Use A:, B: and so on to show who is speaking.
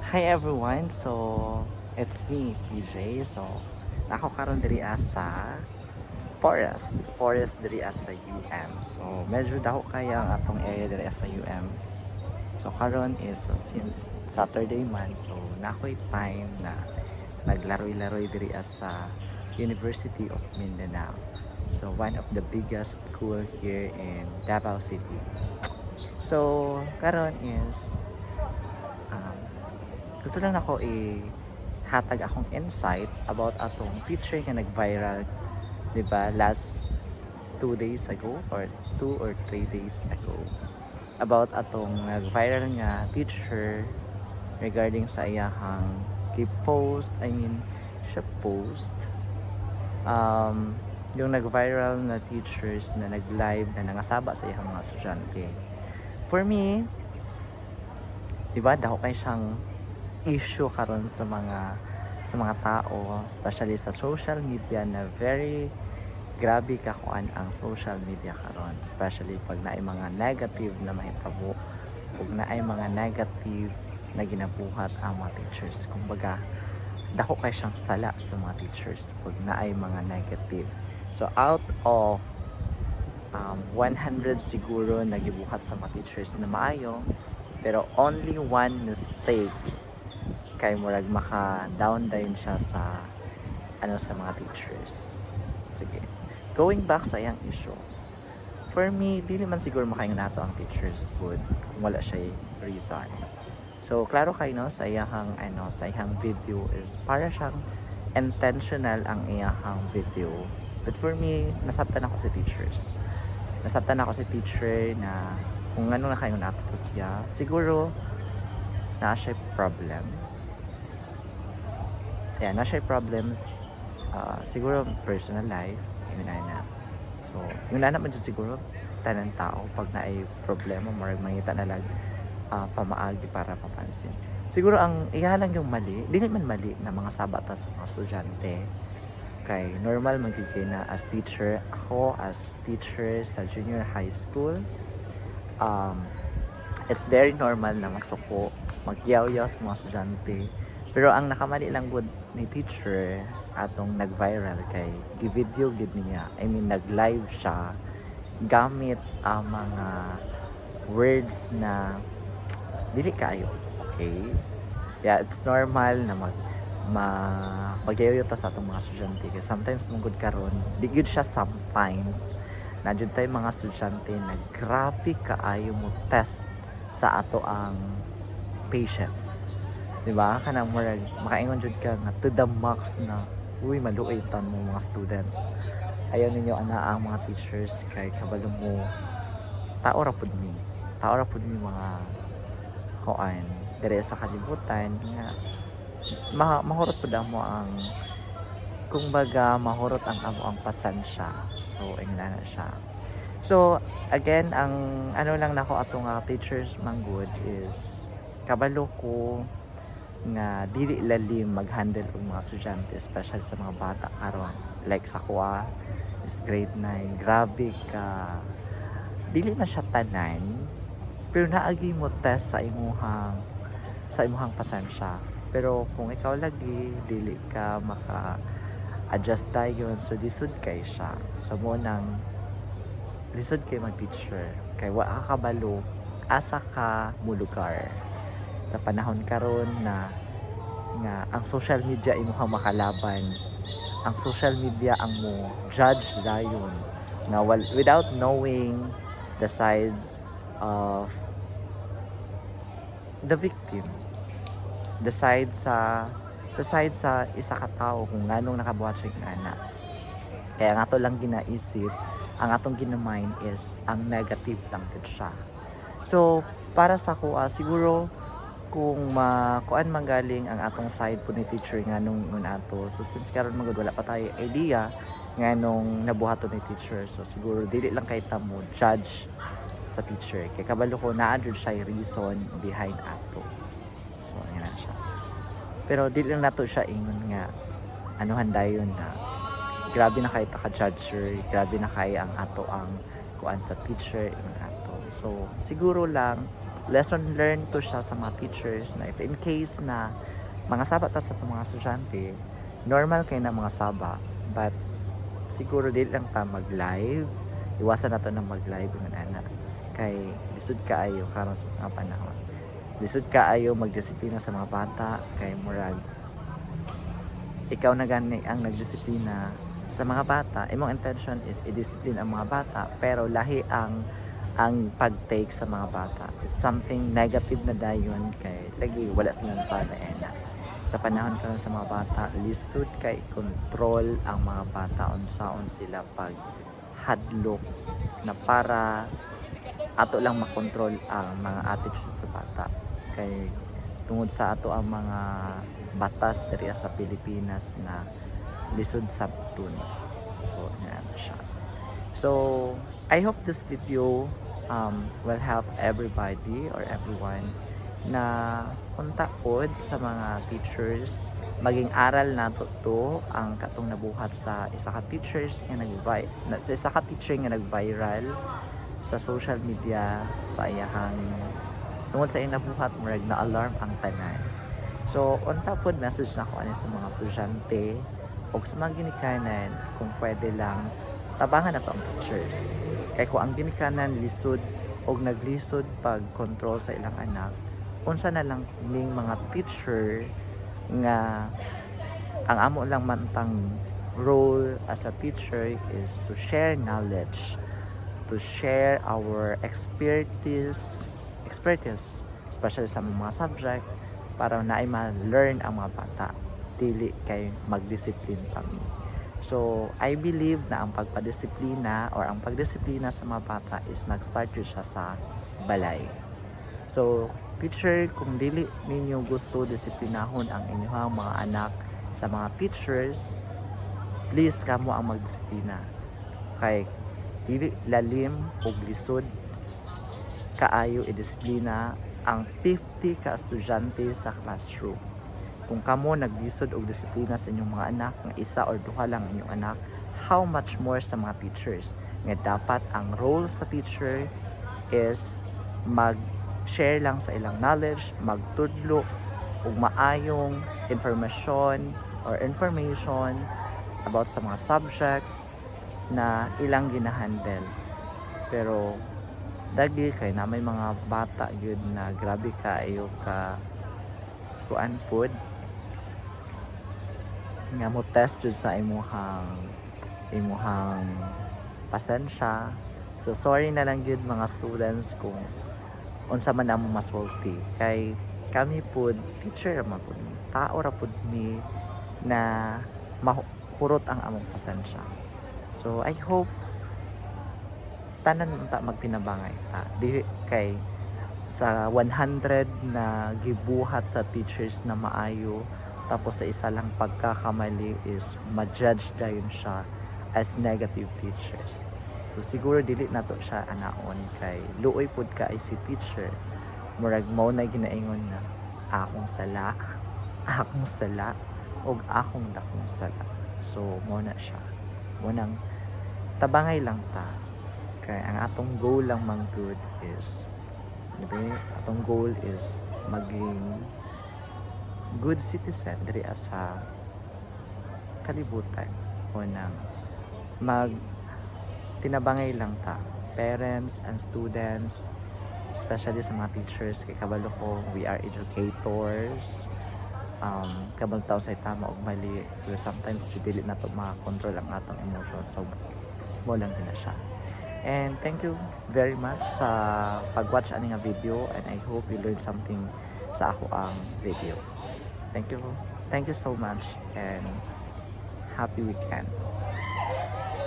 A: Hi everyone, so it's me, PJ. So, ako karon diri sa forest diri sa UM. So, medyo dako kaya ang atong area diri sa UM. So, karon is since Saturday man, so nakoy time na naglaroy-laroy diri sa University of Mindanao. So, one of the biggest school here in Davao City. So, karon is um, gusto lang ako hatag akong insight about atong picture nga nag-viral, 'di ba, last 2 days ago or 2 or 3 days ago about atong nag-viral nga picture regarding sa iyahang post, siya post yung nag-viral na teachers na nag-live na nangasaba sa iyang mga estudyante. For me, 'di ba, dako kay siyang issue karon sa mga tao, especially sa social media, na very grabe kakuan ang social media karon, especially pag naay mga negative na mahitabo ug naay mga negative na ginabuhat ang mga teachers. Kumbaga, dako kay siyang sala sa mga teachers pag naay mga negative. So out of 100 siguro na gibuhat sa mga teachers na maayo, pero only one mistake kay murag maka-down din siya sa sa mga teachers. Sige. Going back sa iyang issue. For me, dili man siguro makaingon nato ang teachers food kung wala siya reason. So, klaro kay no sa iyang sa iyang video is para siyang intentional ang iyang video. But for me, nasabtan ako sa teachers. Nasabtan ako sa teacher na kung ano na kayo nato to siya, siguro na siya problem. Yeah, na siya problems, siguro personal life, yun na. So, yun na naman dyan siguro, tanang tao, pag naay problema, marag mangita na lang pamaagi para mapansin. Siguro ang iyalang yung mali, di naman mali na mga sabata sa mga estudyante. Kay normal magiging na as teacher, ako as teacher sa junior high school, it's very normal na masuko, magyaw-yaw sa mga estudyante. Pero ang nakamali lang good ni teacher atong nag-viral kay gi-video gid niya. Nag-live siya gamit ang mga words na dili kaayo. Okay? Yeah, it's normal na magyayo ta sa atong mga estudyante. Kaya sometimes mong good karon, di gyud siya sometimes. Na jud tay mga estudyante na grabe kaayo mo test sa ato ang patience. Diba? Kanang murag makaingon jud ka nga to the max na uy maluoy-tan mo mga students. Ayaw ninyo ana ang mga teachers kay kabalo mo tao ra pud mi. Tao ra pud mi mga kuan dire sa kalibutan nga mahurot pud mo ang kumbaga mahurot ang amo ang pasensya. So ayun na siya. So again, ang ano lang nako atong teachers manggod is kabalo ko nga dili lalim mag-handle og mga estudyante, especially sa mga bata karon. Like sa kuha is grade 9, grabe ka, dili na siya tanan, pero naagi mo test sa imuhang pasensya. Pero kung ikaw lagi dili ka maka-adjust dayon, so lisod kay siya. So mo nang lisod kay mag-teacher kay wa ka kabalo asa ka mo lugar sa panahon karon na nga ang social media imuhang makalaban. Ang social media ang mo judge dayon nga without knowing the sides of the victim, the side sa side sa isa ka tawo kung nganong nakabuhat siya ana. Kaya nga to lang ginaisip, ang atong ginamind is ang negative lang gid siya. So para sa ko siguro kung kuan manggaling ang atong side po ni teacher nga nung ato. So since karon magud wala pa tayo idea nga nung nabuhaton ni teacher, so siguro dili lang kay ta mo judge sa teacher kay kabalo ko naa jud siya reason behind ato. So ayun na siya. Pero dili lang nato siya ingon nga anuhan dayon na grabe na kay ta ka judger, grabe na kay ang ato ang kuan sa teacher ingon ato. So siguro lang lesson learned to siya sa mga teachers na if in case na mga saba ta sa itong mga estudyante, normal kay na mga saba, but siguro dili lang ta mag-live, iwasan nato na mag-live ng ana kay lisod kaayo karon sa mga panahon. Lisod kaayo magdisiplina sa mga bata kay murag ikaw na gani ang nagdisiplina sa mga bata. Imong intention is i-discipline ang mga bata, pero lahi ang pag-take sa mga bata. It's something negative na dayon kay lagi wala sila nasana ena. Sa panahon karon sa mga bata, lisod kay control ang mga bata unsaon sila pag hadlok na para ato lang makontrol ang mga attitude sa bata. Kay tungod sa ato ang mga batas diri sa Pilipinas na lisod sabton. So, yan siya. So, I hope this video will help everybody or everyone na untaod sa mga teachers maging aral nato to ang katong nabuhat sa isa ka teachers nga sa isa ka teacher nga nag-viral sa social media sa iyahang tungod sa iyang nabuhat murag na alarm ang tanan. So unta pod message na ko ani sa mga estudyante o sa mga ginikanan kung pwede lang tabangan nato ang teachers kay kung ang ginikanan lisod og naglisod pag control sa ilang anak, unsa na lang ning mga teacher nga ang amo lang mantang role as a teacher is to share knowledge, to share our expertise especially sa mga subject para naay ma-learn ang mga bata dili kay magdisiplin kami. So I believe na ang pagpadisiplina or ang pagdisiplina sa mga bata is nag-start yun siya sa balay. So teacher, kung dili ninyo gusto disiplinahon ang inyong mga anak sa mga teachers, please kamo ang magdisiplina. Kay dili lalim o lisod kaayo i-disiplina ang 50 ka estudyante sa classroom. Kung kamo naglisod og disiplina sa inyong mga anak, nga isa or duha lang inyong anak, how much more sa mga teachers? Nga dapat ang role sa teacher is share lang sa ilang knowledge, magtudlo ug maayong information about sa mga subjects na ilang ginahandle. Pero dagi kay na may mga bata gyud na grabe kaayo ka kuan pod nga mo test jud sa imuhang pasensya. So sorry na lang gyud mga students kung unsa man amo masulti kay kami pod teacher man pod tao ra pod mi na mahurot ang among pasensya. So I hope tanan unta magtinabangay ta dili kay sa 100 na gibuhat sa teachers na maayo tapos sa isa lang pagkakamali is ma-judge dayon siya as negative teachers. So siguro dili nato siya anaon kay luoy pud ka ay si teacher murag mao na ginaingon na akong sala og akong dakong sala. So mao na siya, mo nang tabangay lang ta kay ang atong goal lang man good is atong goal is maging good citizen diri sa kalibutan o nang tinabangay lang ta parents and students, especially sa mga teachers kay kabalo ko we are educators. Kabalo taon sa tama og mali pero sometimes dili na to makakontrol ang atong emotion, so mo lang din na siya. And thank you very much sa pag-watch ani nga video and I hope you learned something sa ako ang video. Thank you so much and happy weekend.